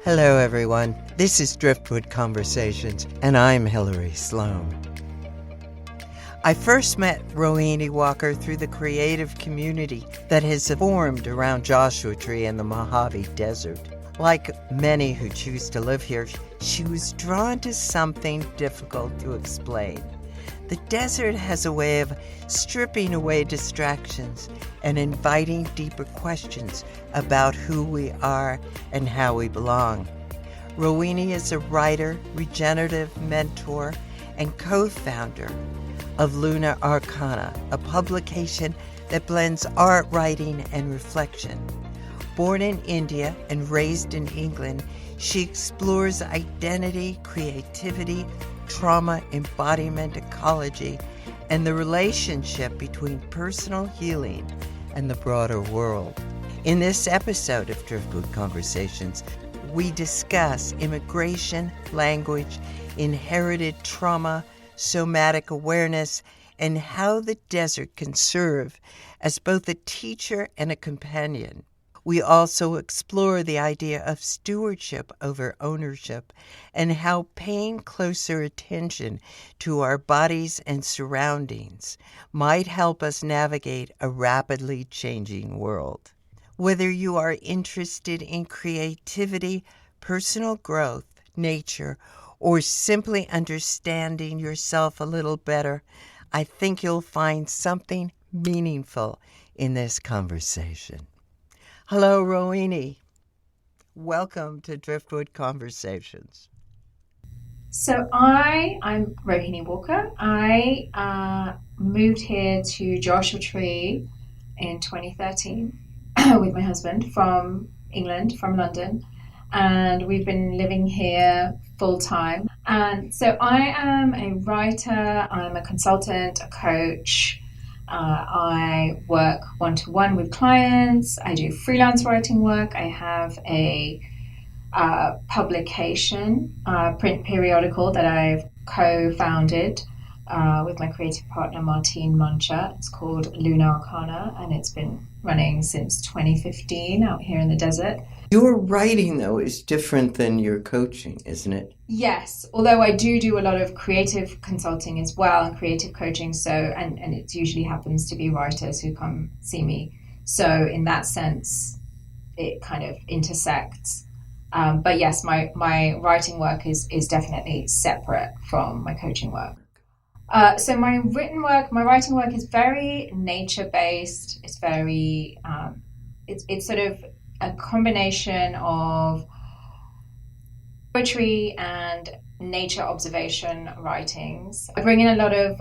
Hello, everyone. This is Driftwood Conversations, and I'm Hilary Sloane. I first met Rohini Walker through the creative community that has formed around Joshua Tree in the Mojave Desert. Like many who choose to live here, she was drawn to something difficult to explain. The desert has a way of stripping away distractions and inviting deeper questions about who we are and how we belong. Rohini is a writer, regenerative mentor, and co-founder of Luna Arcana, a publication that blends art, writing, and reflection. Born in India and raised in England, she explores identity, creativity, trauma, embodiment, ecology, and the relationship between personal healing and the broader world. In this episode of Driftwood Conversations, we discuss immigration, language, inherited trauma, somatic awareness, and how the desert can serve as both a teacher and a companion. We also explore the idea of stewardship over ownership and how paying closer attention to our bodies and surroundings might help us navigate a rapidly changing world. Whether you are interested in creativity, personal growth, nature, or simply understanding yourself a little better, I think you'll find something meaningful in this conversation. Hello, Rohini. Welcome to Driftwood Conversations. So I'm Rohini Walker. I moved here to Joshua Tree in 2013 with my husband from England, from London, and we've been living here full time. And so I am a writer, I'm a consultant, a coach. I work one-to-one with clients. I do freelance writing work. I have a publication, print periodical that I've co-founded with my creative partner Martine Muncher. It's called Luna Arcana, and it's been running since 2015 out here in the desert. Your writing, though, is different than your coaching, isn't it? Yes, although I do a lot of creative consulting as well and creative coaching. So, and it usually happens to be writers who come see me. So in that sense, it kind of intersects. But yes, my writing work is definitely separate from my coaching work. So my writing work is very nature-based. It's very, it's sort of a combination of poetry and nature observation writings. I bring in a lot of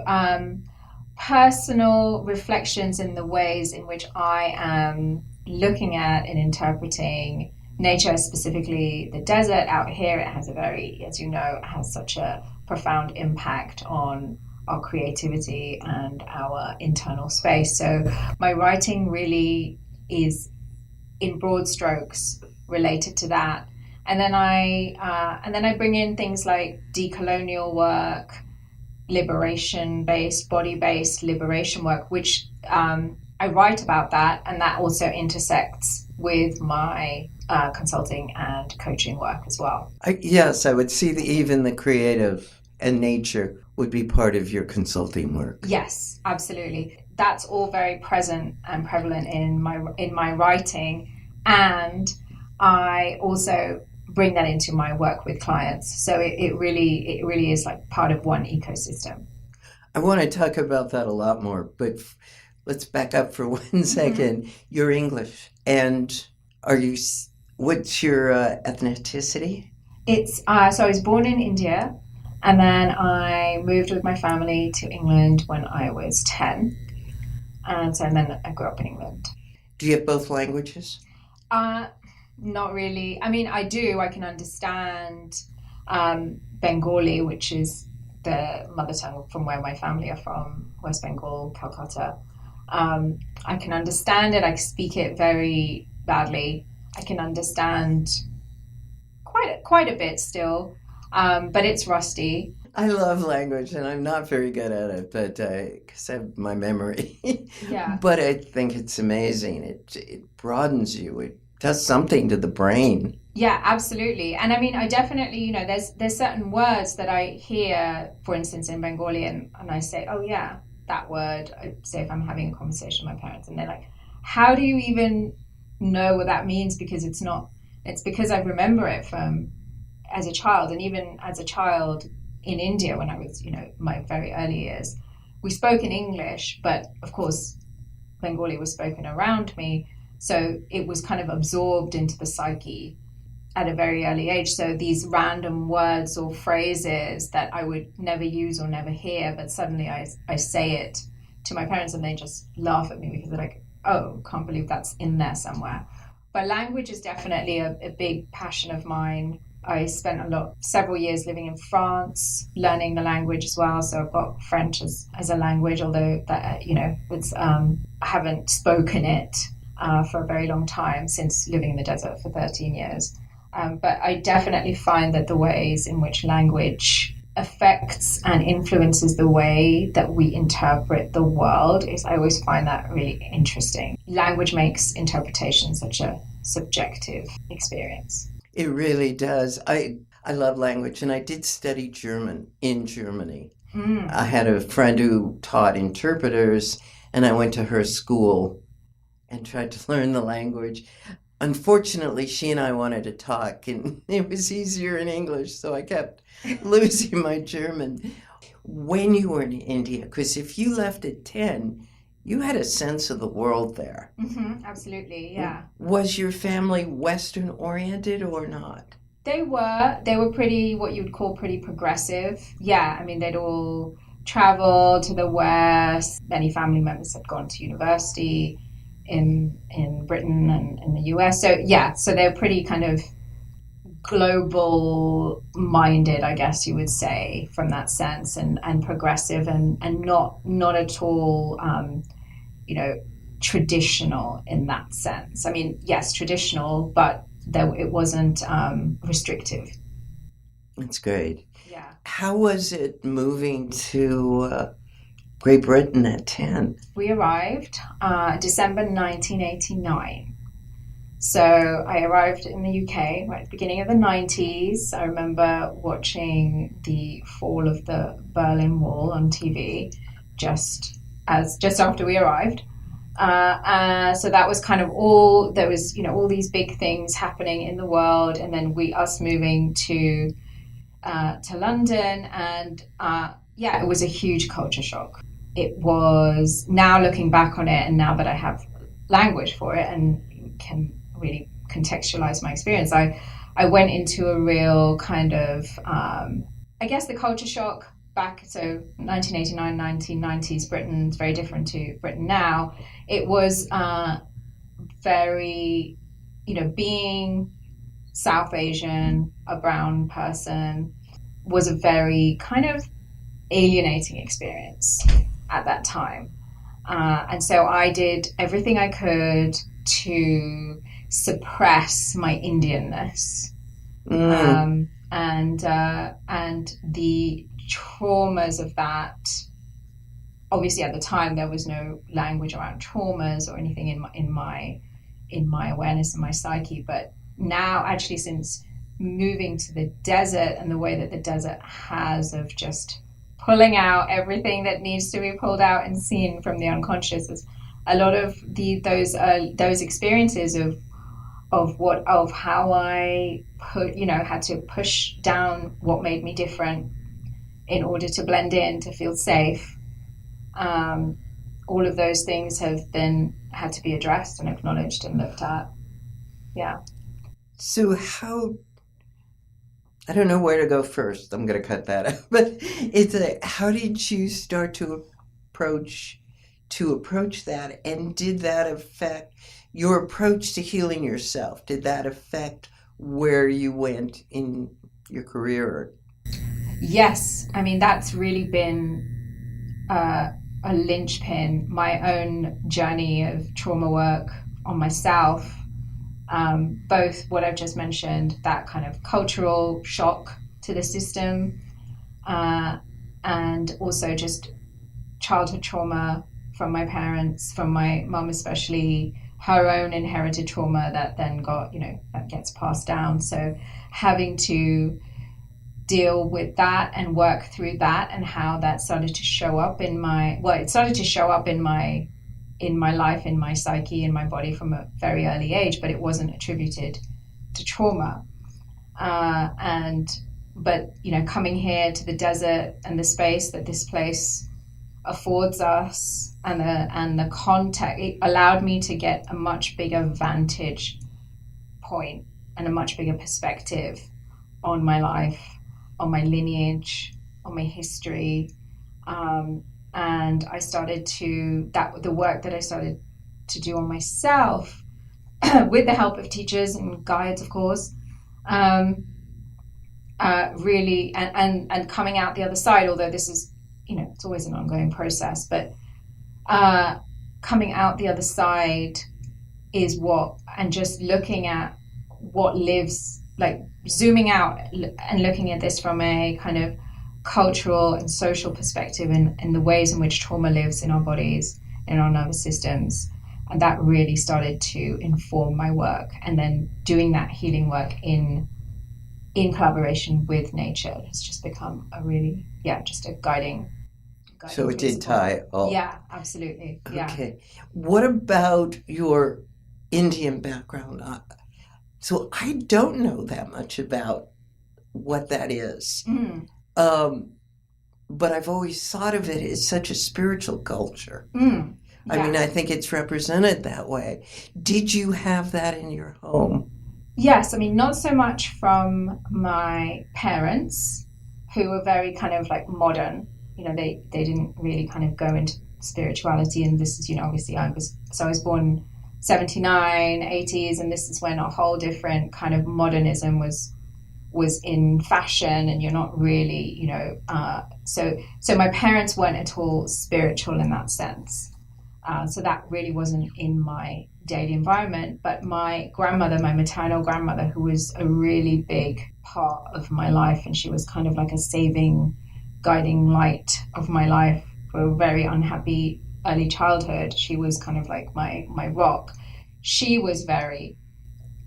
personal reflections in the ways in which I am looking at and interpreting nature, specifically the desert out here. It has a very, as you know, it has such a profound impact on our creativity and our internal space. So my writing really is, in broad strokes, related to that. And then I bring in things like decolonial work, liberation-based, body-based liberation work, which I write about that, and that also intersects with my consulting and coaching work as well. Yes, I would see that even the creative and nature would be part of your consulting work. Yes, absolutely. That's all very present and prevalent in my writing, and I also bring that into my work with clients. So it really is like part of one ecosystem. I want to talk about that a lot more, but let's back up for 1 second. Mm-hmm. You're English, and what's your ethnicity? It's so I was born in India, and then I moved with my family to England when I was 10, and then I grew up in England. Do you have both languages? Not really. I mean, I do. I can understand Bengali, which is the mother tongue from where my family are from, West Bengal, Calcutta. I can understand it. I speak it very badly. I can understand quite a bit still, but it's rusty. I love language, and I'm not very good at it, but because I have my memory. Yeah. But I think it's amazing. It broadens you. It does something to the brain. Yeah, absolutely. And I mean, I definitely, there's certain words that I hear, for instance, in Bengali, and I say, oh yeah, that word. I say if I'm having a conversation with my parents, and they're like, how do you even know what that means? Because it's because I remember it from as a child, and even as a child in India when I was, my very early years, we spoke in English, but of course Bengali was spoken around me, so it was kind of absorbed into the psyche at a very early age. So these random words or phrases that I would never use or never hear, but suddenly I say it to my parents and they just laugh at me because they're like, oh, can't believe that's in there somewhere. But language is definitely a big passion of mine. I spent several years living in France, learning the language as well. So I've got French as a language, although that, it's I haven't spoken it for a very long time since living in the desert for 13 years. But I definitely find that the ways in which language affects and influences the way that we interpret the world I always find that really interesting. Language makes interpretation such a subjective experience. It really does. I love language, and I did study German in Germany. I had a friend who taught interpreters, and I went to her school and tried to learn the language. Unfortunately, she and I wanted to talk, and it was easier in English, so I kept losing my German. When you were in India, because if you left at 10, you had a sense of the world there. Mm-hmm, absolutely, yeah. Was your family Western oriented or not? They were pretty, what you would call pretty progressive. Yeah, I mean, they'd all traveled to the West. Many family members had gone to university in Britain and in the US. So yeah, so they're pretty kind of global minded, I guess you would say, from that sense, and progressive and not at all traditional in that sense. I mean, yes, traditional, but it wasn't restrictive. That's great. Yeah. How was it moving to Great Britain at 10? We arrived December 1989. So I arrived in the UK right at the beginning of the 90s. I remember watching the fall of the Berlin Wall on TV just after we arrived. So that was kind of there was, all these big things happening in the world, and then us moving to London, and it was a huge culture shock. It was, now looking back on it, and now that I have language for it and can really contextualize my experience, I went into a real kind of, I guess the culture shock back, so 1989, 1990s Britain's very different to Britain now. It was very, being South Asian, a brown person, was a very kind of alienating experience at that time. And so I did everything I could to suppress my Indianness. And the traumas of that. Obviously, at the time, there was no language around traumas or anything in my awareness and my psyche. But now, actually, since moving to the desert and the way that the desert has of just pulling out everything that needs to be pulled out and seen from the unconscious, is a lot of those experiences of how I had to push down what made me different in order to blend in, to feel safe. All of those things had to be addressed and acknowledged and looked at. Yeah. So I don't know where to go first. I'm going to cut that out. But how did you start to approach that, and did that affect your approach to healing yourself? Did that affect where you went in your career? Yes. I mean, that's really been a linchpin, my own journey of trauma work on myself. Both what I've just mentioned, that kind of cultural shock to the system, and also just childhood trauma from my parents, from my mum especially, her own inherited trauma that then got, that gets passed down. So having to deal with that and work through that, and how that started to show up in my life, in my psyche, in my body from a very early age, but it wasn't attributed to trauma. But coming here to the desert and the space that this place affords us, and the context, it allowed me to get a much bigger vantage point and a much bigger perspective on my life, on my lineage, on my history. And I started the work that I started to do on myself with the help of teachers and guides, of course, really, and coming out the other side, although this is, it's always an ongoing process, but coming out the other side is and just looking at what lives, like zooming out and looking at this from a kind of cultural and social perspective, and the ways in which trauma lives in our bodies, in our nervous systems. And that really started to inform my work, and then doing that healing work in collaboration with nature has just become a really, just a guiding so it did tie all. Yeah, absolutely. Yeah. Okay. What about your Indian background? So I don't know that much about what that is. But I've always thought of it as such a spiritual culture. Yeah. I mean, I think it's represented that way. Did you have that in your home? Yes. I mean, not so much from my parents, who were very kind of like modern. They didn't really kind of go into spirituality. And this is, obviously I was born 79, 80s, and this is when a whole different kind of modernism was in fashion, and you're not really, so my parents weren't at all spiritual in that sense. So that really wasn't in my daily environment. But my grandmother, my maternal grandmother, who was a really big part of my life, and she was kind of like a saving, guiding light of my life for a very unhappy early childhood. She was kind of like my rock. She was very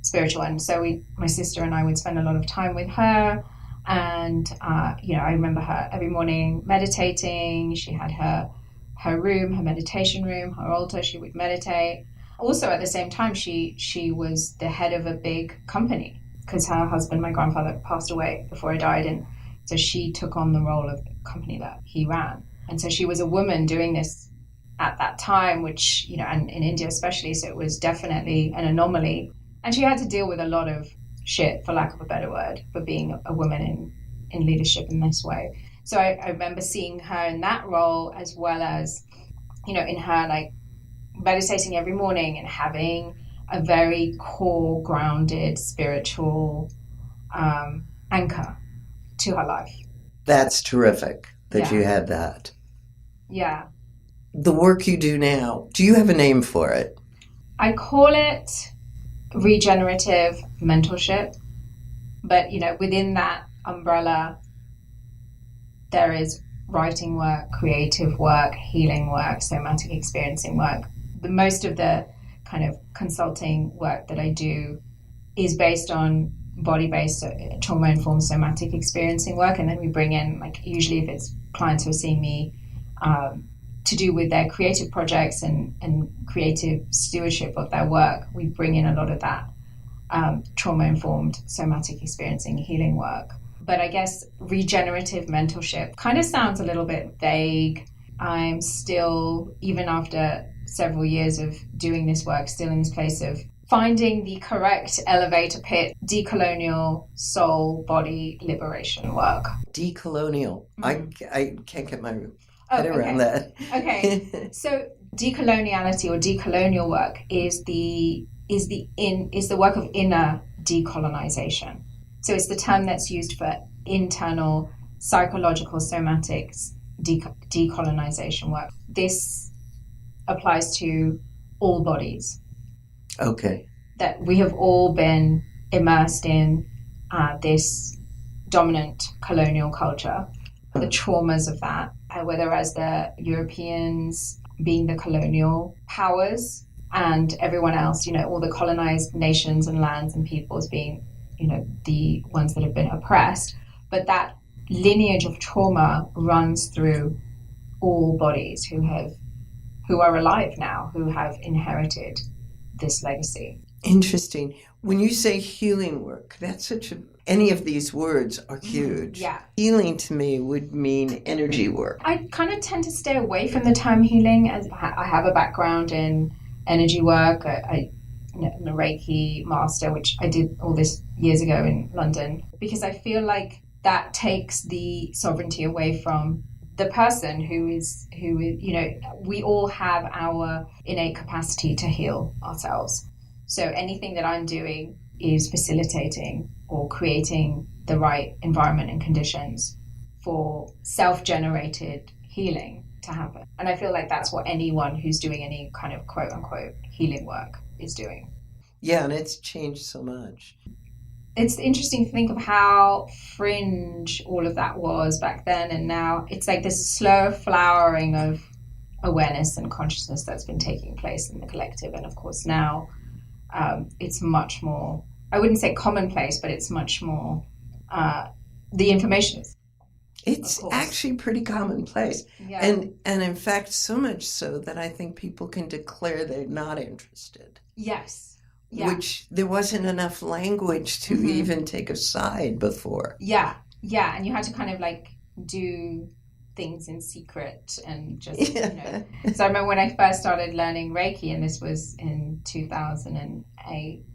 spiritual, and so my sister and I would spend a lot of time with her. And I remember her every morning meditating. She had her room, her meditation room, her altar. She would meditate. Also, at the same time, she was the head of a big company, because her husband, my grandfather, passed away before I died, and so she took on the role of the company that he ran. And so she was a woman doing this at that time, which, and in India especially, so it was definitely an anomaly. And she had to deal with a lot of shit, for lack of a better word, for being a woman in leadership in this way. So I remember seeing her in that role, as well as, in her like meditating every morning and having a very core, grounded, spiritual anchor to her life. That's terrific that you had that. Yeah. The work you do now, do you have a name for it? I call it regenerative mentorship, but within that umbrella there is writing work, creative work, healing work, somatic experiencing work. The most of the kind of consulting work that I do is based on body-based trauma-informed somatic experiencing work, and then we bring in, like, usually if it's clients who are seeing me to do with their creative projects and creative stewardship of their work, we bring in a lot of that trauma-informed somatic experiencing healing work. But I guess regenerative mentorship kind of sounds a little bit vague. I'm still, even after several years of doing this work, still in this place of finding the correct elevator pitch, decolonial soul body liberation work. Decolonial. Mm-hmm. I can't get my head around that. Okay. So decoloniality or decolonial work is the work of inner decolonization. So it's the term that's used for internal psychological somatic decolonization work. This applies to all bodies. Okay. That we have all been immersed in this dominant colonial culture, the traumas of that, whether as the Europeans being the colonial powers and everyone else, all the colonized nations and lands and peoples being, the ones that have been oppressed. But that lineage of trauma runs through all bodies who are alive now, who have inherited this legacy. Interesting. When you say healing work, that's any of these words are huge. Yeah. Healing to me would mean energy work. I kind of tend to stay away from the term healing, as I have a background in energy work. I'm a Reiki master, which I did all this years ago in London, because I feel like that takes the sovereignty away from the person who is, we all have our innate capacity to heal ourselves. So anything that I'm doing is facilitating or creating the right environment and conditions for self-generated healing to happen. And I feel like that's what anyone who's doing any kind of quote unquote healing work is doing. Yeah, and it's changed so much. It's interesting to think of how fringe all of that was back then, and now it's like this slow flowering of awareness and consciousness that's been taking place in the collective. And of course now it's much more, I wouldn't say commonplace, but it's much more, the information is. It's actually pretty commonplace. Yeah. And in fact, so much so that I think people can declare they're not interested. Yes. Yeah. Which there wasn't enough language to even take a side before. Yeah. Yeah. And you had to kind of like do things in secret and just, So I remember when I first started learning Reiki, and this was in 2008.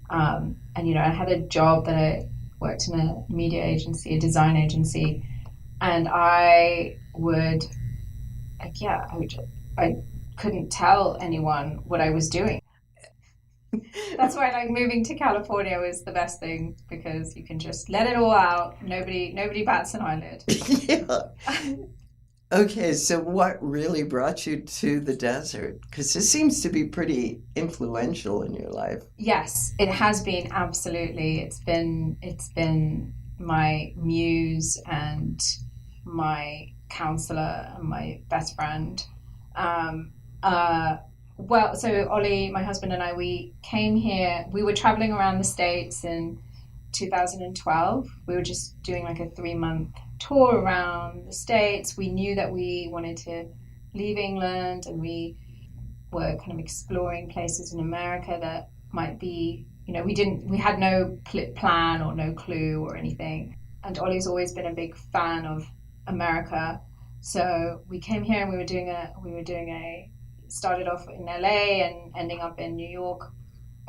And, I had a job that I worked in a media agency, a design agency. And I couldn't tell anyone what I was doing. That's why moving to California was the best thing, because you can just let it all out. Nobody bats an eyelid. Yeah. Okay, so what really brought you to the desert? Because this seems to be pretty influential in your life. Yes, it has been, absolutely. It's been my muse and my counselor and my best friend. So Ollie, my husband, and I, we came here. We were traveling around the States in 2012. We were just doing like a 3-month tour around the States. We knew that we wanted to leave England, and we were kind of exploring places in America that might be, we had no plan or no clue or anything. And Ollie's always been a big fan of America. So we came here, and we were doing a started off in LA and ending up in New York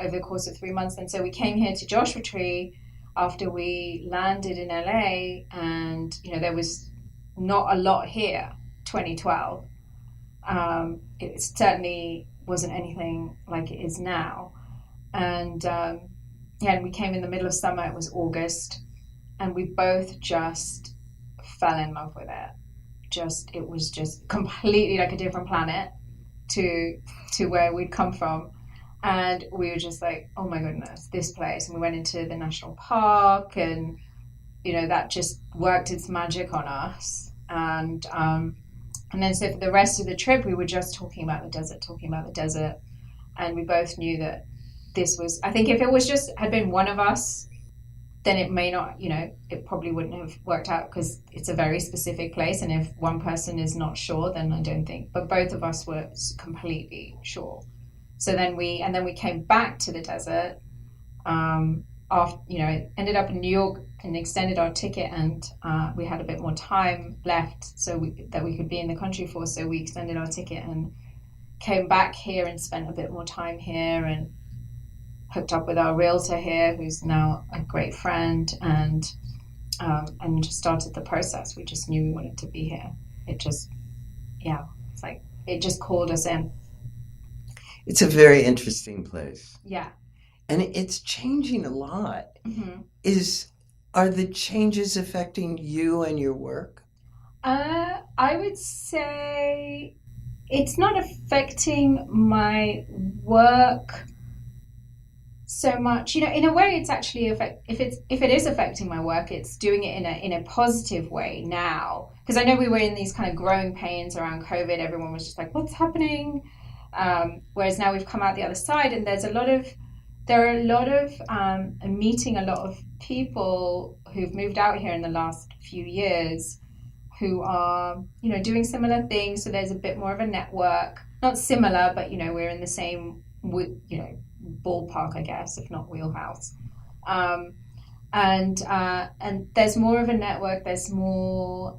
over the course of 3 months. And so we came here to Joshua Tree after we landed in LA, and there was not a lot here. 2012, it certainly wasn't anything like it is now. And and we came in the middle of summer. It was August, and we both just fell in love with it. It was just completely like a different planet to where we'd come from. And we were just like, oh my goodness, this place. And we went into the national park, and that just worked its magic on us. And then so for the rest of the trip, we were just talking about the desert. And we both knew that this was, I think if it was just had been one of us, then it may not, it probably wouldn't have worked out, because it's a very specific place. And if one person is not sure, then I don't think, but both of us were completely sure. So then we came back to the desert, ended up in New York and extended our ticket, and we had a bit more time left that we could be in the country for. So we extended our ticket and came back here and spent a bit more time here, and hooked up with our realtor here, who's now a great friend, and just started the process. We just knew we wanted to be here. It just, it's like it just called us in. It's a very interesting place. Yeah. And it's changing a lot. Mm-hmm. Are the changes affecting you and your work? I would say it's not affecting my work so much. In a way, it's actually if it is affecting my work, it's doing it in a positive way now. Because I know we were in these kind of growing pains around COVID. Everyone was just like, what's happening? Whereas now we've come out the other side, and I'm meeting a lot of people who've moved out here in the last few years who are, doing similar things. So there's a bit more of a network, not similar, but, we're in the same, ballpark, I guess, if not wheelhouse. And there's more of a network. There's more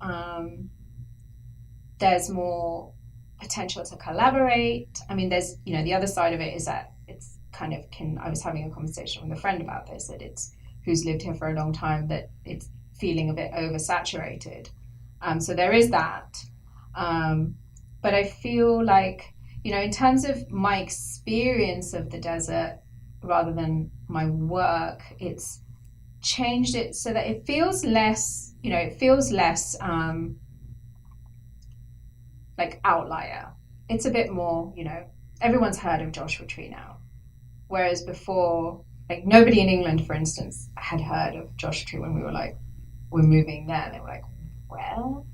potential to collaborate. I mean, there's, the other side of it is that it's kind of I was having a conversation with a friend about this, that it's who's lived here for a long time, that it's feeling a bit oversaturated. So there is that. But I feel like, in terms of my experience of the desert rather than my work, it's changed it so that it feels less, like outlier. It's a bit more, everyone's heard of Joshua Tree now. Whereas before, like nobody in England, for instance, had heard of Joshua Tree when we were like, we're moving there. They were like, well,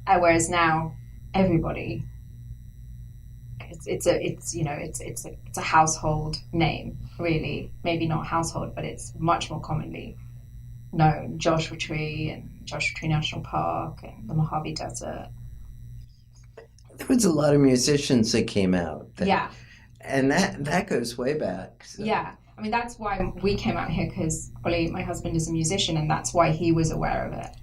whereas now everybody, it's a household name, really. Maybe not household, but it's much more commonly known. Joshua Tree and Joshua Tree National Park and the Mojave Desert. There was a lot of musicians that came out. Yeah. And that goes way back. So. Yeah. I mean, that's why we came out here, because Ollie, my husband, is a musician, and that's why he was aware of it.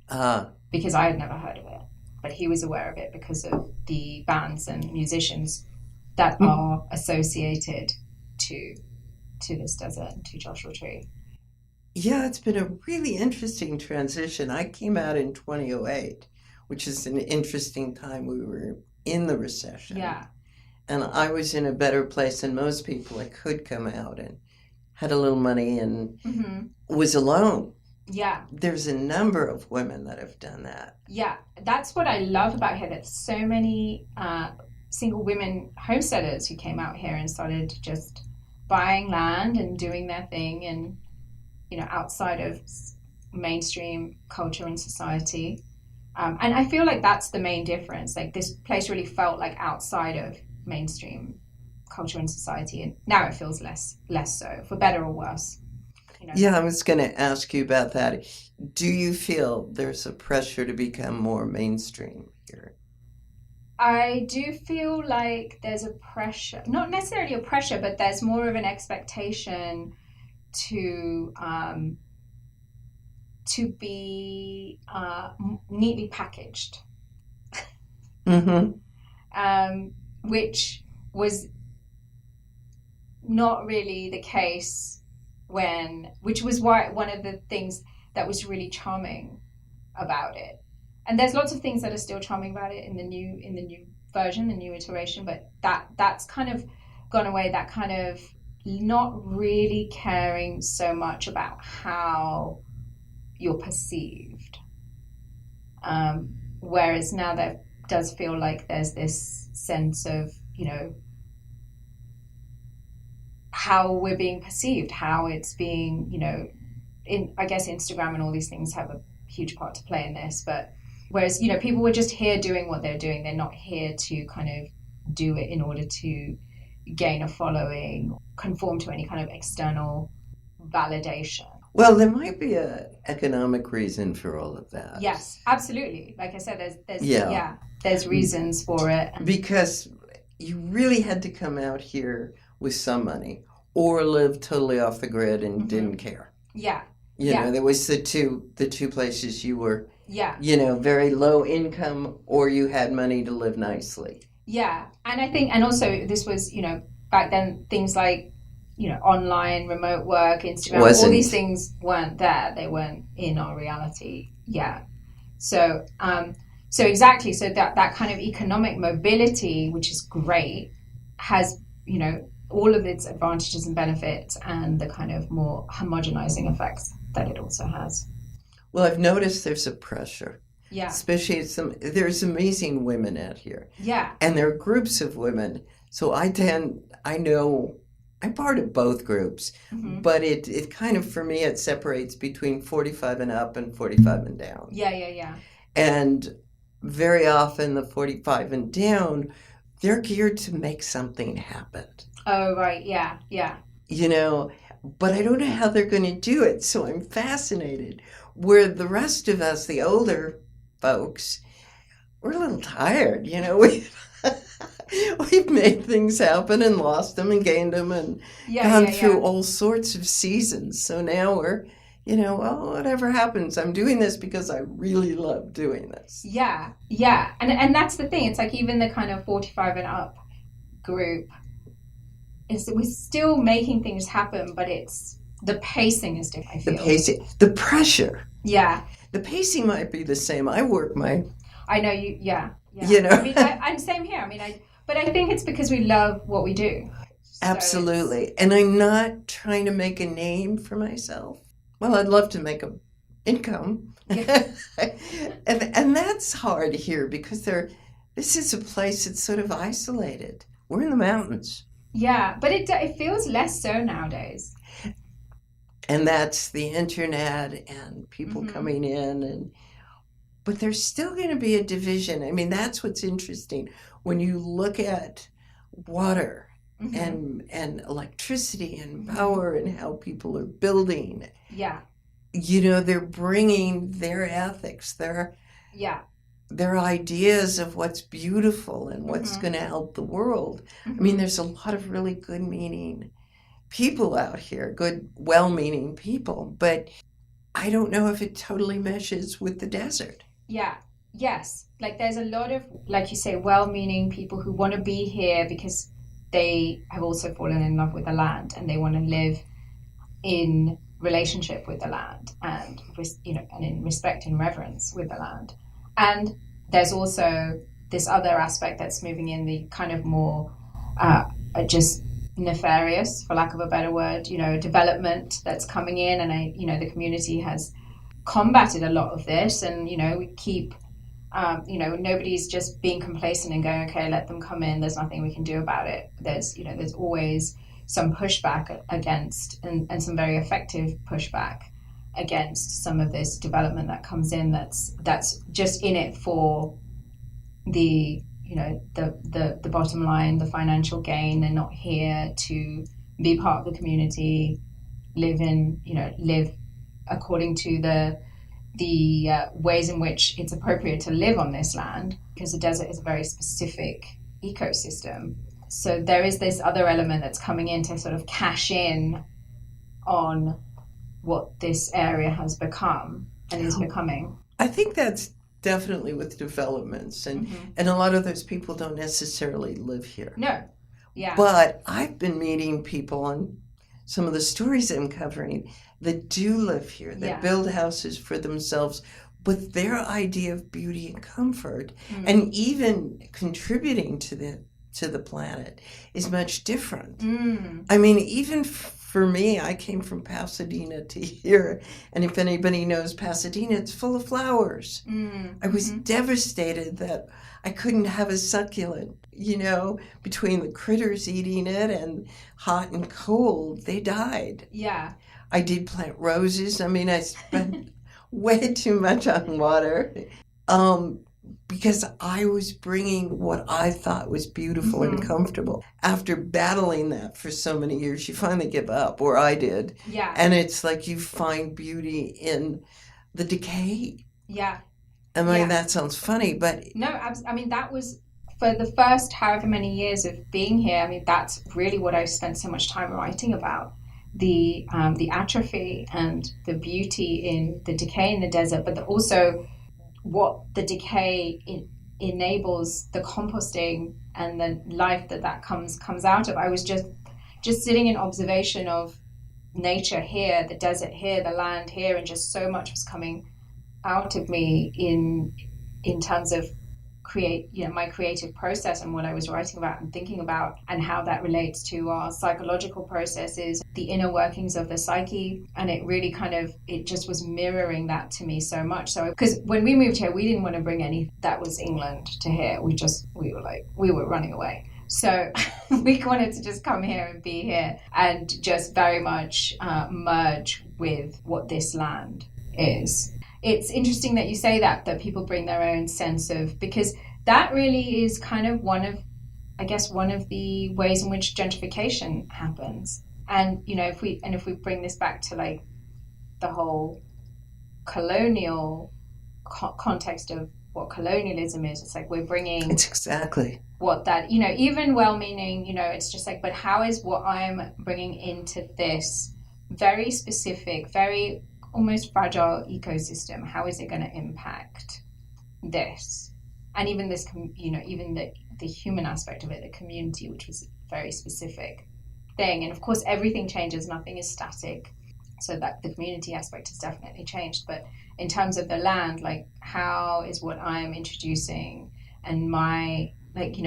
Because I had never heard of it. But he was aware of it because of the bands and musicians that are associated to this desert and to Joshua Tree. Yeah, it's been a really interesting transition. I came out in 2008, which is an interesting time. We were in the recession. Yeah. And I was in a better place than most people. I could come out and had a little money and was alone. Yeah. There's a number of women that have done that. Yeah. That's what I love about here, that so many single women homesteaders who came out here and started just buying land and doing their thing, and, outside of mainstream culture and society. And I feel like that's the main difference. Like, this place really felt like outside of mainstream culture and society, and now it feels less so, for better or worse. Yeah, I was going to ask you about that. Do you feel there's a pressure to become more mainstream here? I do feel like there's a pressure, not necessarily a pressure, but there's more of an expectation to be neatly packaged. Which was not really the case which was why one of the things that was really charming about it. And there's lots of things that are still charming about it in the new version, the new iteration, but that's kind of gone away, that kind of not really caring so much about how you're perceived. Whereas now there does feel like there's this sense of, how we're being perceived, how it's being, I guess Instagram and all these things have a huge part to play in this. But whereas, people were just here doing what they're doing. They're not here to kind of do it in order to gain a following, conform to any kind of external validation. Well, there might be an economic reason for all of that. Yes, absolutely. Like I said, there's reasons for it. Because you really had to come out here with some money or live totally off the grid and didn't care. Yeah. You know, there was the two places you were, yeah, very low income, or you had money to live nicely. Yeah. And I think, and also this was, back then, things like, online remote work, Instagram, all these things weren't there. They weren't in our reality yet. So exactly. So that kind of economic mobility, which is great, has, all of its advantages and benefits, and the kind of more homogenizing effects that it also has. Well, I've noticed there's a pressure. Yeah. Especially there's amazing women out here. Yeah. And there are groups of women. So I'm part of both groups, but it kind of, for me, it separates between 45 and up and 45 and down. Yeah. And very often the 45 and down they're geared to make something happen. Oh, right. Yeah. Yeah. But I don't know how they're going to do it. So I'm fascinated. Where the rest of us, the older folks, we're a little tired. We've made things happen and lost them and gained them and gone through all sorts of seasons. So now we're, well, whatever happens, I'm doing this because I really love doing this. Yeah. Yeah. And that's the thing. It's like even the kind of 45 and up group is that we're still making things happen, but it's the pacing is different, I feel. The pacing, the pressure. Yeah. The pacing might be the same. I know you, yeah. I mean, I'm same here. But I think it's because we love what we do. Absolutely. And I'm not trying to make a name for myself. Well, I'd love to make an income. Yeah. and that's hard here because this is a place that's sort of isolated. We're in the mountains. Yeah, but it feels less so nowadays. And that's the internet and people coming in. But there's still going to be a division. I mean, that's what's interesting. When you look at water and electricity and power and how people are building. Yeah. They're bringing their ethics, their ideas of what's beautiful and what's going to help the world. I mean, there's a lot of really good meaning people out here, good, well-meaning people, but I don't know if it totally meshes with the desert. Yeah. Yes. Like there's a lot of, like you say, well-meaning people who want to be here because they have also fallen in love with the land and they want to live in relationship with the land and, and in respect and reverence with the land. And there's also this other aspect that's moving in, the kind of more just nefarious, for lack of a better word, development that's coming in. And the community has combated a lot of this, and we keep nobody's just being complacent and going, okay, let them come in, there's nothing we can do about it. There's always some pushback against and some very effective pushback against some of this development that comes in that's just in it for the the bottom line, the financial gain. They're not here to be part of the community, live according to the ways in which it's appropriate to live on this land, because the desert is a very specific ecosystem. So there is this other element that's coming in to sort of cash in on what this area has become and is becoming. I think that's definitely with developments, and a lot of those people don't necessarily live here. No. Yeah. But I've been meeting people on some of the stories I'm covering that do live here, that build houses for themselves, but their idea of beauty and comfort and even contributing to the planet is much different. I mean, even for me, I came from Pasadena to here, and if anybody knows Pasadena, it's full of flowers. I was devastated that I couldn't have a succulent, between the critters eating it and hot and cold, they died. Yeah. I did plant roses. I mean, I spent way too much on water because I was bringing what I thought was beautiful and comfortable. After battling that for so many years, you finally give up, or I did. Yeah. And it's like you find beauty in the decay. Yeah. I mean, that sounds funny, but... No, I mean, that was... For the first however many years of being here, I mean, that's really what I spent so much time writing about. The atrophy and the beauty in the decay in the desert, but also what the decay enables, the composting and the life that comes out of. I was just sitting in observation of nature here, the desert here, the land here, and just so much was coming out of me in terms of my creative process and what I was writing about and thinking about, and how that relates to our psychological processes, the inner workings of the psyche. And it really it just was mirroring that to me so much. So, because when we moved here, we didn't want to bring any, that was England, to here. We were running away. So we wanted to just come here and be here and just very much merge with what this land is. It's interesting that you say that people bring their own sense of, because that really is kind of one of I guess, one of the ways in which gentrification happens. And, if we bring this back to like the whole colonial context of what colonialism is, it's like we're bringing... It's exactly what that, even well-meaning, it's just like, but how is what I'm bringing into this very specific, very almost fragile ecosystem, how is it going to impact this? And even this, even the human aspect of it, the community, which was a very specific thing. And of course, everything changes, nothing is static. So that the community aspect has definitely changed. But in terms of the land, like how is what I'm introducing and my, like,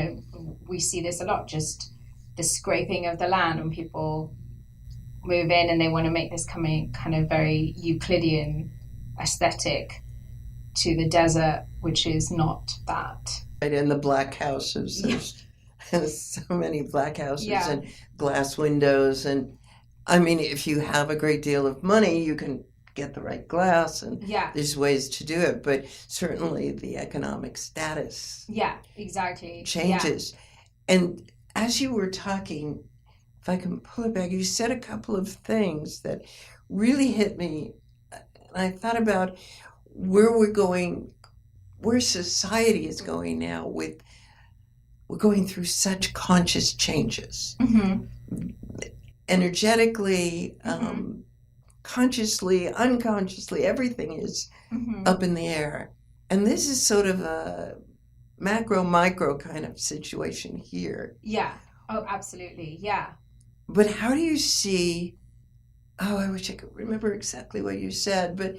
we see this a lot, just the scraping of the land when people move in and they want to make this kind of very Euclidean aesthetic to the desert, which is not that. Right, and the black houses. There's so many black houses and glass windows. And I mean, if you have a great deal of money, you can get the right glass, and there's ways to do it. But certainly the economic status changes. And as you were talking, if I can pull it back, you said a couple of things that really hit me. And I thought about where we're going, where society is going now. We're going through such conscious changes. Energetically, consciously, unconsciously, everything is up in the air. And this is sort of a macro-micro kind of situation here. Yeah. Oh, absolutely. Yeah. But how do you see, I wish I could remember exactly what you said, but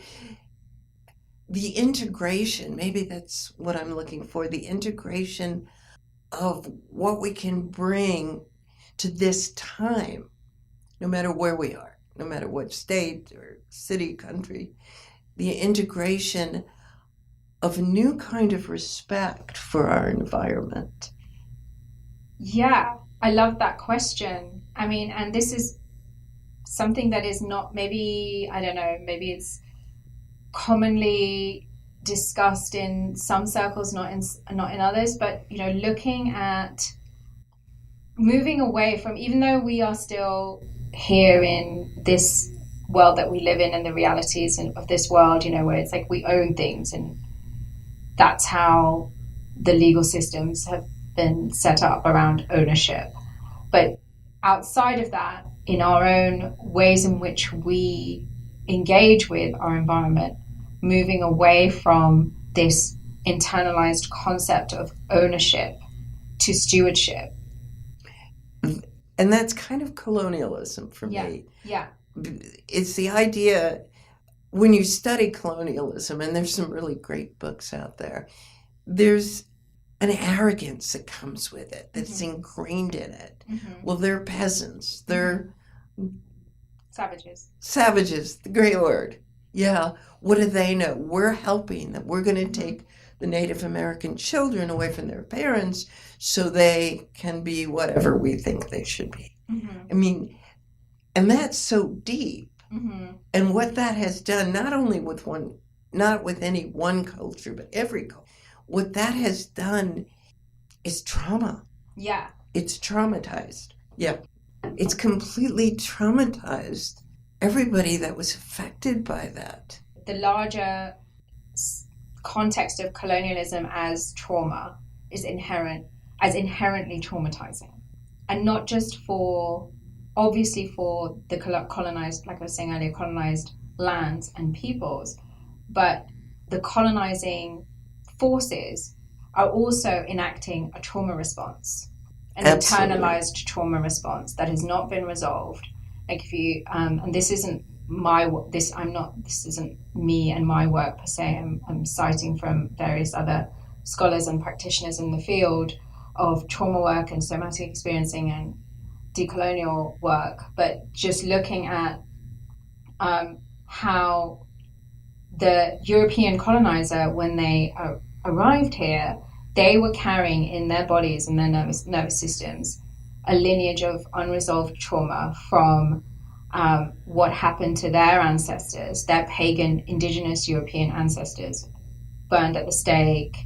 the integration, maybe that's what I'm looking for, the integration of what we can bring to this time, no matter where we are, no matter what state or city, country, the integration of a new kind of respect for our environment. Yeah, I love that question. I mean, and this is something that is not, maybe, I don't know, maybe it's commonly discussed in some circles, not in others, but, looking at moving away from, even though we are still here in this world that we live in and the realities of this world, where it's like we own things, and that's how the legal systems have been set up around ownership. But outside of that, in our own ways in which we engage with our environment, moving away from this internalized concept of ownership to stewardship. And that's kind of colonialism for me. Yeah. It's the idea, when you study colonialism, and there's some really great books out there, there's an arrogance that comes with it, that's ingrained in it. Well, they're peasants. They're Savages, the great word. Yeah. What do they know? We're helping them. We're going to take the Native American children away from their parents so they can be whatever we think they should be. I mean, and that's so deep. And what that has done, not with any one culture, but every culture, what that has done is trauma. Yeah. It's traumatized. Yeah. It's completely traumatized everybody that was affected by that. The larger context of colonialism as trauma is inherently traumatizing. And not just obviously for the colonized, like I was saying earlier, colonized lands and peoples, but the colonizing forces are also enacting a trauma response, an internalized trauma response that has not been resolved. Like if you, and this isn't this isn't me and my work per se. I'm citing from various other scholars and practitioners in the field of trauma work and somatic experiencing and decolonial work, but just looking at how the European colonizer, when they arrived here, they were carrying in their bodies and their nervous systems a lineage of unresolved trauma from what happened to their ancestors, their pagan indigenous European ancestors, burned at the stake,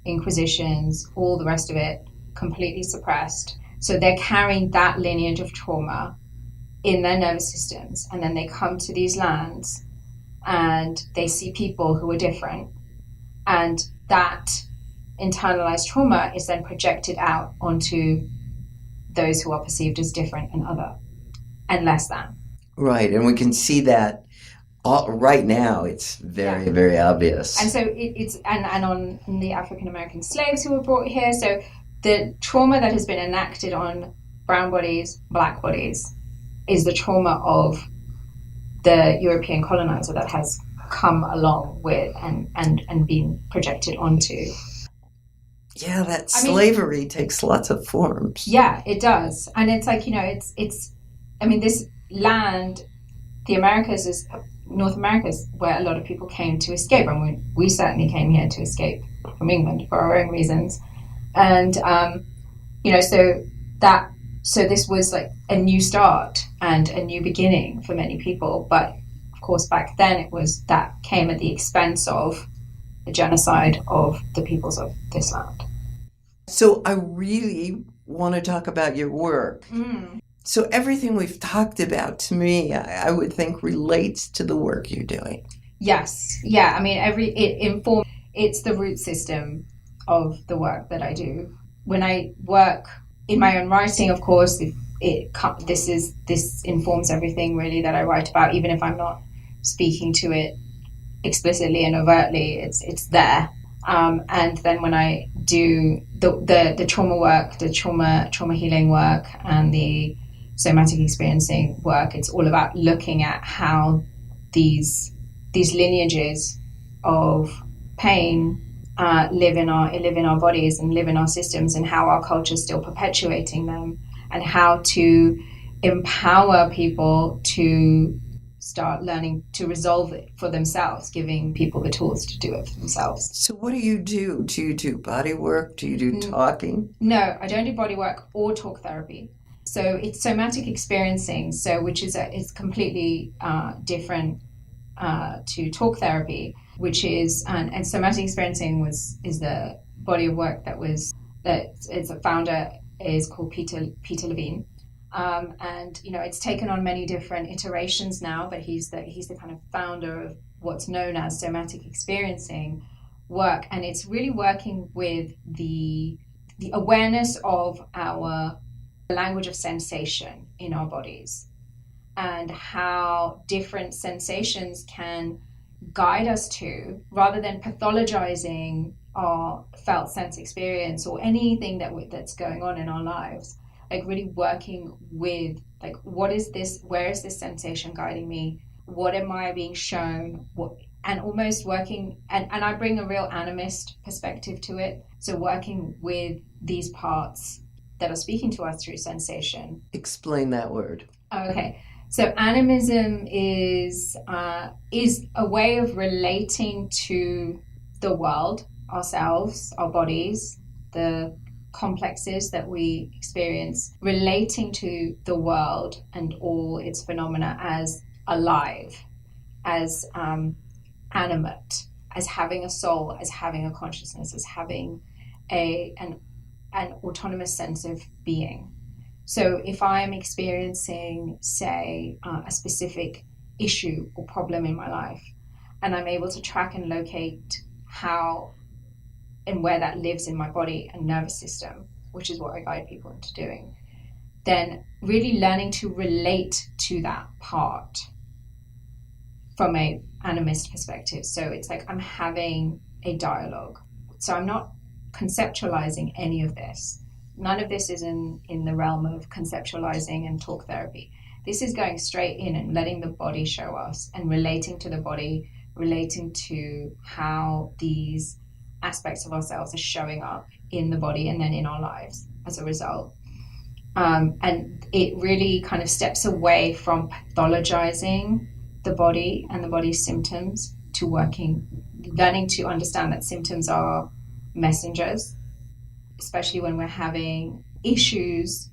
inquisitions, all the rest of it, completely suppressed. So they're carrying that lineage of trauma in their nervous systems. And then they come to these lands and they see people who are different. And that internalized trauma is then projected out onto those who are perceived as different and other and less than. Right. And we can see that right now. It's very, very obvious. And so it's on the African American slaves who were brought here. So the trauma that has been enacted on brown bodies, black bodies, is the trauma of the European colonizer that has come along with and been projected onto. Yeah, that slavery takes lots of forms. Yeah, it does. And it's like, this land, the Americas is, North America is where a lot of people came to escape. And we certainly came here to escape from England for our own reasons. And, so this was like a new start and a new beginning for many people. But of course, back then that came at the expense of the genocide of the peoples of this land. So I really want to talk about your work. So everything we've talked about, to me, I would think relates to the work you're doing. Yes. Yeah. I mean, it's the root system of the work that I do. When I work in my own writing, of course, this informs everything really that I write about, even if I'm not speaking to it explicitly and overtly, it's there. And then when I do the trauma work, the trauma healing work, and the somatic experiencing work, it's all about looking at how these lineages of pain live in our bodies and live in our systems, and how our culture is still perpetuating them, and how to empower people to start learning to resolve it for themselves, giving people the tools to do it for themselves. So what do you do? Do you do body work? Do you do talking? No, I don't do body work or talk therapy. So it's somatic experiencing, which is completely different to talk therapy, which is and somatic experiencing is the body of work that its founder is called Peter Levine. And it's taken on many different iterations now, but he's the kind of founder of what's known as somatic experiencing work, and it's really working with the awareness of our language of sensation in our bodies, and how different sensations can guide us to, rather than pathologizing our felt sense experience or anything that's going on in our lives. Like really working with, like, what is this? Where is this sensation guiding me? What am I being shown? And almost working, and I bring a real animist perspective to it. So working with these parts that are speaking to us through sensation. Explain that word. Okay. So animism is a way of relating to the world, ourselves, our bodies, the complexes that we experience, relating to the world and all its phenomena as alive, as animate, as having a soul, as having a consciousness, as having an autonomous sense of being. So if I'm experiencing, say, a specific issue or problem in my life, and I'm able to track and locate how and where that lives in my body and nervous system, which is what I guide people into doing, then really learning to relate to that part from a animist perspective. So it's like I'm having a dialogue. So I'm not conceptualizing any of this. None of this is in the realm of conceptualizing and talk therapy. This is going straight in and letting the body show us and relating to the body, relating to how these aspects of ourselves are showing up in the body and then in our lives as a result. And it really kind of steps away from pathologizing the body and the body's symptoms to learning to understand that symptoms are messengers, especially when we're having issues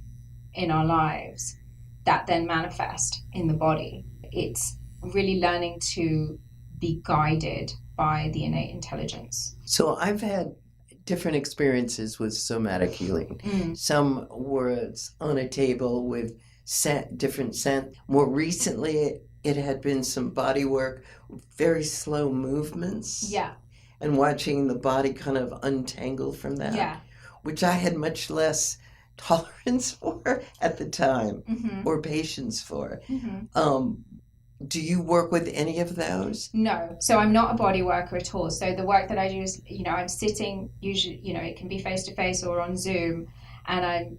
in our lives that then manifest in the body. It's really learning to be guided by the innate intelligence. So I've had different experiences with somatic healing. Some was on a table with different scent. More recently, it had been some body work, very slow movements. Yeah. And watching the body kind of untangle from that. Yeah. Which I had much less tolerance for at the time, or patience for. Do you work with any of those? No. So I'm not a body worker at all. So the work that I do is, I'm sitting, usually, it can be face to face or on Zoom, and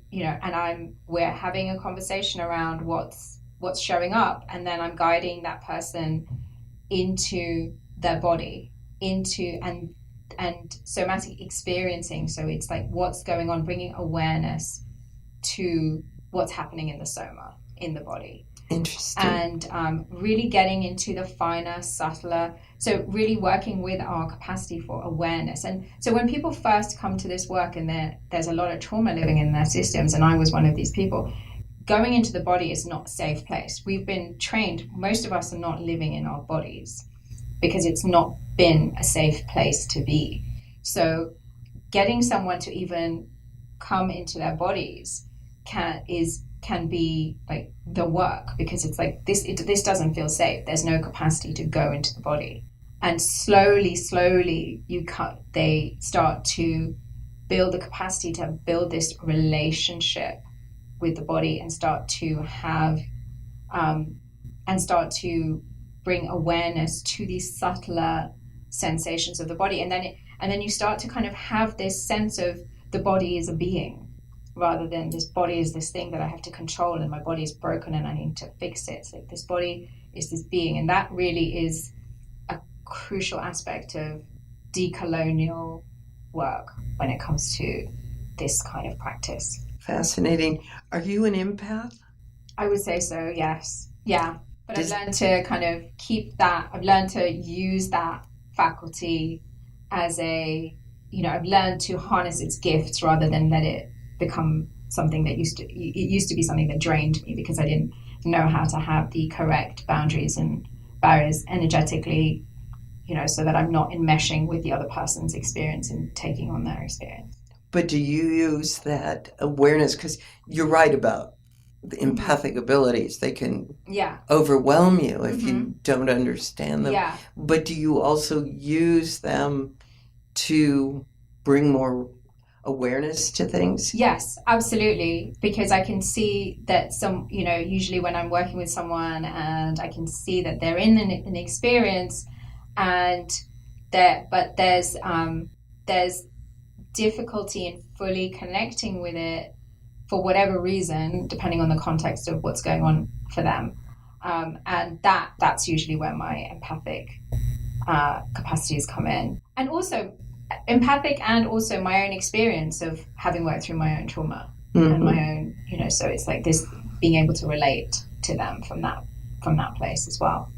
we're having a conversation around what's showing up, and then I'm guiding that person into their body, into and somatic experiencing. So it's like what's going on, bringing awareness to what's happening in the soma, in the body. Interesting. And really getting into the finer, subtler, so really working with our capacity for awareness. And so when people first come to this work and there's a lot of trauma living in their systems, and I was one of these people, going into the body is not a safe place. We've been trained, most of us are not living in our bodies because it's not been a safe place to be. So getting someone to even come into their bodies can be like the work, because it's like this doesn't feel safe. There's no capacity to go into the body. And slowly they start to build the capacity to build this relationship with the body and start to have and start to bring awareness to these subtler sensations of the body, and then you start to kind of have this sense of the body is a being, rather than this body is this thing that I have to control and my body is broken and I need to fix it. So this body is this being, and that really is a crucial aspect of decolonial work when it comes to this kind of practice. Fascinating. Are you an empath? I would say so, yes. Yeah. But I've learned to kind of keep that, I've learned to use that faculty as I've learned to harness its gifts rather than let it become something that used to be something that drained me, because I didn't know how to have the correct boundaries and barriers energetically, so that I'm not enmeshing with the other person's experience and taking on their experience. But do you use that awareness? Because you're right about the empathic abilities. They can overwhelm you if you don't understand them. Yeah. But do you also use them to bring more awareness to things? Yes, absolutely. Because I can see that usually when I'm working with someone and I can see that they're in an experience, but there's difficulty in fully connecting with it for whatever reason, depending on the context of what's going on for them. And that's usually where my empathic capacities come in. And also empathic, and also my own experience of having worked through my own trauma and my own, so it's like this, being able to relate to them from that place as well.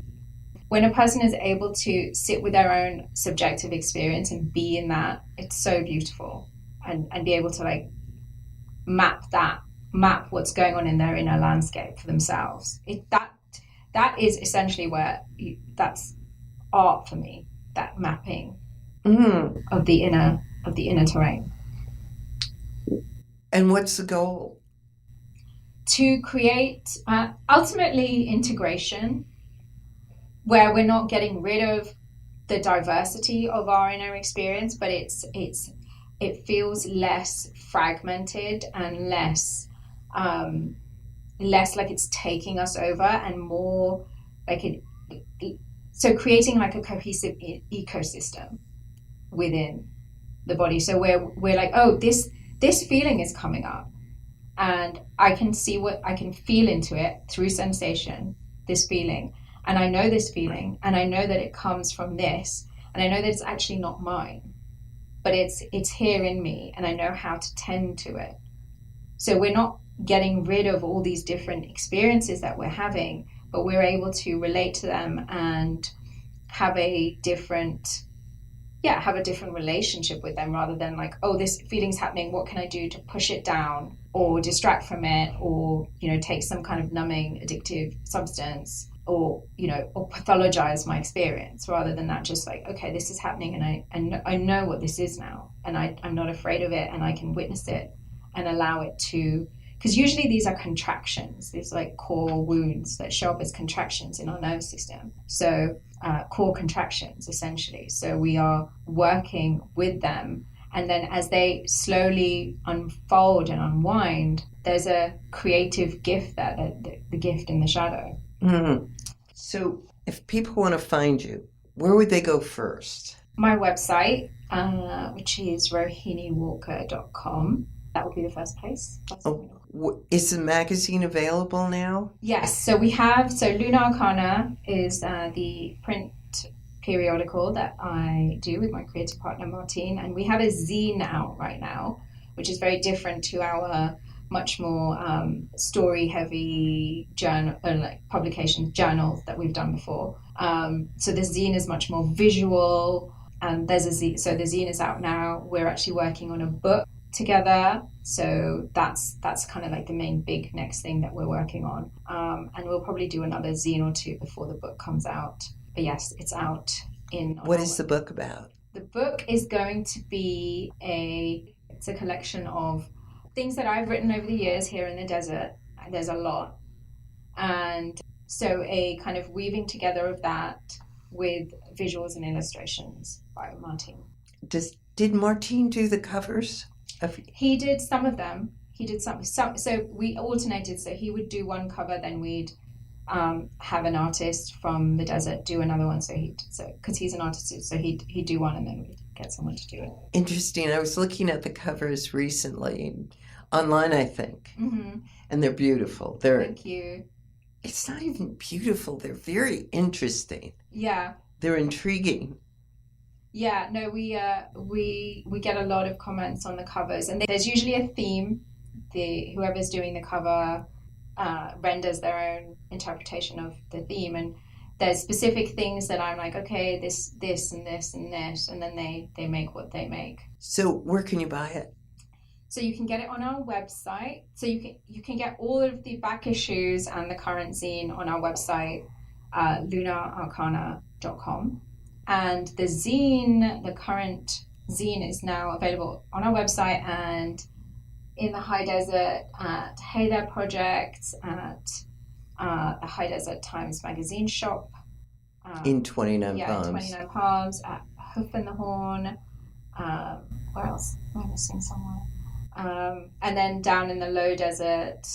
When a person is able to sit with their own subjective experience and be in that, it's so beautiful, and be able to map what's going on in their inner landscape for themselves. That is essentially where that's art for me, that mapping of the inner terrain. And what's the goal? To create ultimately integration, where we're not getting rid of the diversity of our inner experience, but it feels less fragmented and less like it's taking us over, and more like so creating like a cohesive ecosystem within the body. So we're like, oh, this feeling is coming up, and I can feel into it through sensation, this feeling. And I know this feeling, and I know that it comes from this, and I know that it's actually not mine, but it's here in me, and I know how to tend to it. So we're not getting rid of all these different experiences that we're having, but we're able to relate to them and have a different relationship with them, rather than like, oh, this feeling's happening, what can I do to push it down or distract from it, or take some kind of numbing addictive substance. or or pathologize my experience, rather than that just like, okay, this is happening, and I know what this is now, and I'm not afraid of it, and I can witness it and allow it to, because usually these are contractions, these like core wounds that show up as contractions in our nervous system. So core contractions, essentially. So we are working with them, and then as they slowly unfold and unwind, there's a creative gift there, the gift in the shadow. Mm. So if people want to find you, where would they go first? My website, which is rohiniwalker.com. That would be the first place. Is the magazine available now? Yes. So Luna Arcana is the print periodical that I do with my creative partner, Martine. And we have a zine out right now, which is very different to our much more story-heavy publications, journals that we've done before. So the zine is much more visual, and there's a zine. So the zine is out now. We're actually working on a book together. So that's kind of like the main big next thing that we're working on. And we'll probably do another zine or two before the book comes out. But yes, it's out in... What is the book about? The book is going to be it's a collection of things that I've written over the years here in the desert. There's a lot. And so a kind of weaving together of that with visuals and illustrations by Martine. Did Martine do the covers? He did some of them. He did some. So we alternated. So he would do one cover, then we'd have an artist from the desert do another one. So because he's an artist, so he'd do one, and then we'd get someone to do it. Interesting. I was looking at the covers recently, online, I think, and they're beautiful. Thank you. It's not even beautiful. They're very interesting. Yeah. They're intriguing. Yeah, no, we get a lot of comments on the covers, and there's usually a theme. Whoever's doing the cover renders their own interpretation of the theme, and there's specific things that I'm like, okay, this and this and this, and then they make what they make. So where can you buy it? So you can get it on our website. So you can get all of the back issues and the current zine on our website, lunaarcana.com. And the zine, the current zine, is now available on our website and in the High Desert at Hey There Project, at the High Desert Times magazine shop. In 29 Palms. In 29 Palms, at Hoof and the Horn. Where else? Am I missing somewhere? And then down in the Low Desert,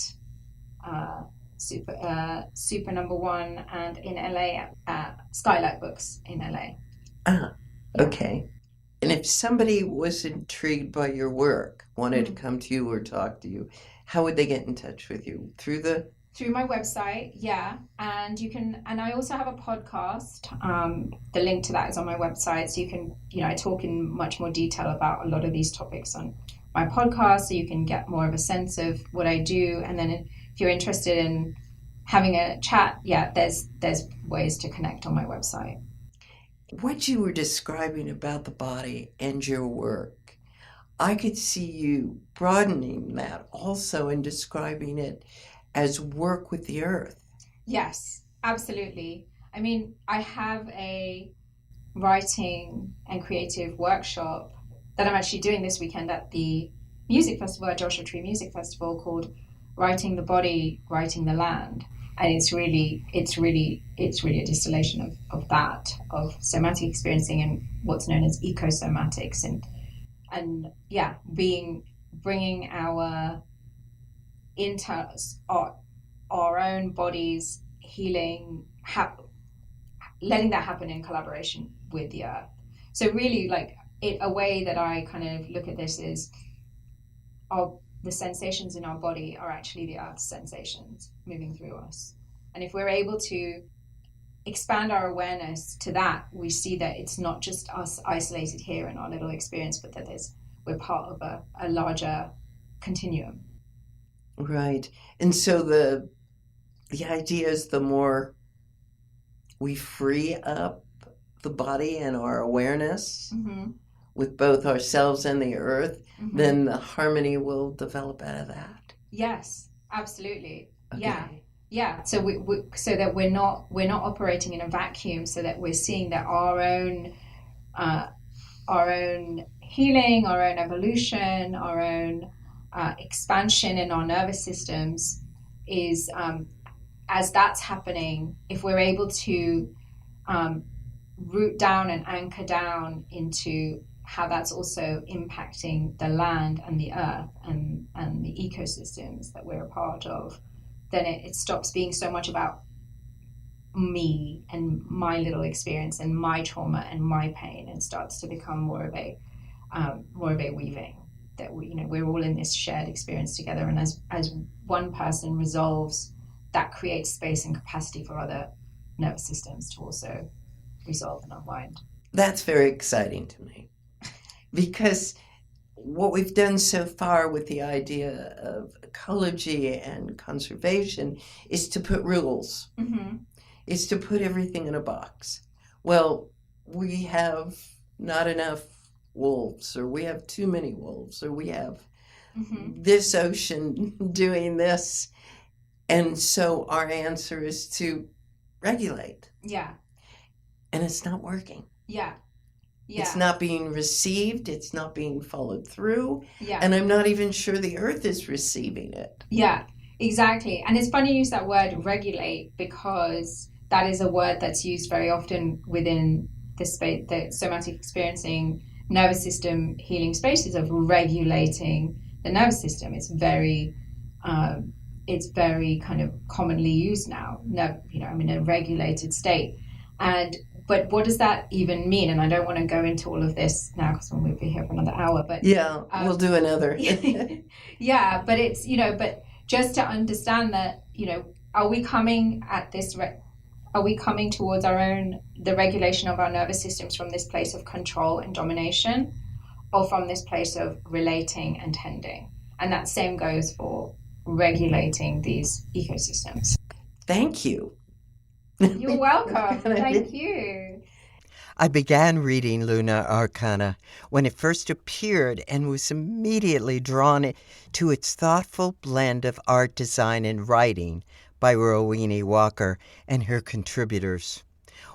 Super Number One, and in LA at Skylight Books in LA. Okay. And if somebody was intrigued by your work, wanted to come to you or talk to you, how would they get in touch with you? Through my website, yeah. And I also have a podcast. The link to that is on my website. So you can, I talk in much more detail about a lot of these topics on my podcast, so you can get more of a sense of what I do. And then if you're interested in having a chat, yeah, there's ways to connect on my website. What you were describing about the body and your work, I could see you broadening that also and describing it as work with the earth. Yes, absolutely. I mean, I have a writing and creative workshop that I'm actually doing this weekend at the music festival, at Joshua Tree Music Festival, called Writing the Body, Writing the Land. And it's really a distillation of that, of somatic experiencing and what's known as ecosomatics, and yeah, bringing our our own bodies healing, letting that happen in collaboration with the earth. So really, like, a way that I kind of look at this is the sensations in our body are actually the earth's sensations moving through us. And if we're able to expand our awareness to that, we see that it's not just us isolated here in our little experience, but that we're part of a larger continuum. Right. And so the idea is the more we free up the body and our awareness with both ourselves and the earth, then the harmony will develop out of that. Yes, absolutely. Okay. Yeah. Yeah, so so that we're not operating in a vacuum, so that we're seeing that our own healing, our own evolution, our own expansion in our nervous systems is, as that's happening, if we're able to root down and anchor down into how that's also impacting the land and the earth and the ecosystems that we're a part of, then it stops being so much about me and my little experience and my trauma and my pain, and starts to become more of a weaving that we're all in this shared experience together, and as one person resolves, that creates space and capacity for other nervous systems to also resolve and unwind. That's very exciting to me, because what we've done so far with the idea of ecology and conservation is to put rules, is to put everything in a box. Well, we have not enough wolves, or we have too many wolves, or we have this ocean doing this. And so our answer is to regulate. Yeah. And it's not working. Yeah. Yeah. It's not being received. It's not being followed through. Yeah. And I'm not even sure the earth is receiving it. Yeah, exactly. And it's funny you use that word regulate, because that is a word that's used very often within the space, the somatic experiencing nervous system healing spaces, of regulating the nervous system. It's very kind of commonly used now. No, I'm in a regulated state. But what does that even mean? And I don't want to go into all of this now, because we'll be here for another hour. But yeah, we'll do another. Yeah, but it's but just to understand that are we coming at this? Are we coming towards the regulation of our nervous systems from this place of control and domination, or from this place of relating and tending? And that same goes for regulating these ecosystems. Thank you. You're welcome. Thank you. I began reading Luna Arcana when it first appeared, and was immediately drawn to its thoughtful blend of art, design, and writing by Rohini Walker and her contributors.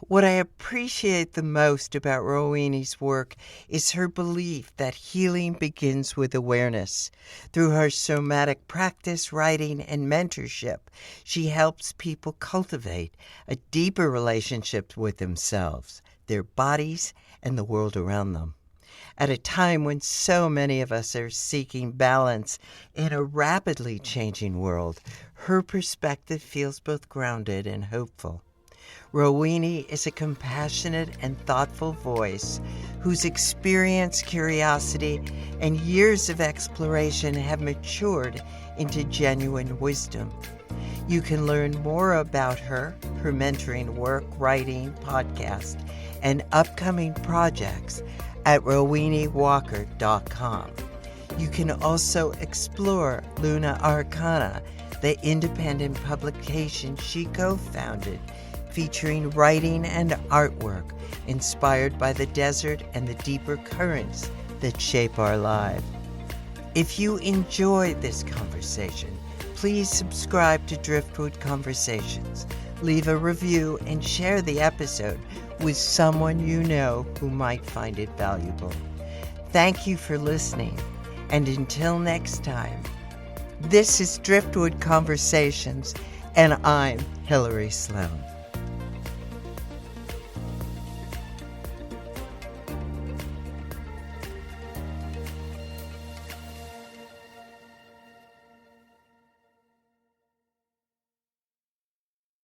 What I appreciate the most about Rohini's work is her belief that healing begins with awareness. Through her somatic practice, writing, and mentorship, she helps people cultivate a deeper relationship with themselves, their bodies, and the world around them. At a time when so many of us are seeking balance in a rapidly changing world, her perspective feels both grounded and hopeful. Rohini is a compassionate and thoughtful voice whose experience, curiosity, and years of exploration have matured into genuine wisdom. You can learn more about her mentoring work, writing, podcast, and upcoming projects at rohiniwalker.com. You can also explore Luna Arcana, the independent publication she co-founded, featuring writing and artwork inspired by the desert and the deeper currents that shape our lives. If you enjoyed this conversation, please subscribe to Driftwood Conversations, leave a review, and share the episode with someone you know who might find it valuable. Thank you for listening, and until next time, this is Driftwood Conversations, and I'm Hilary Sloane.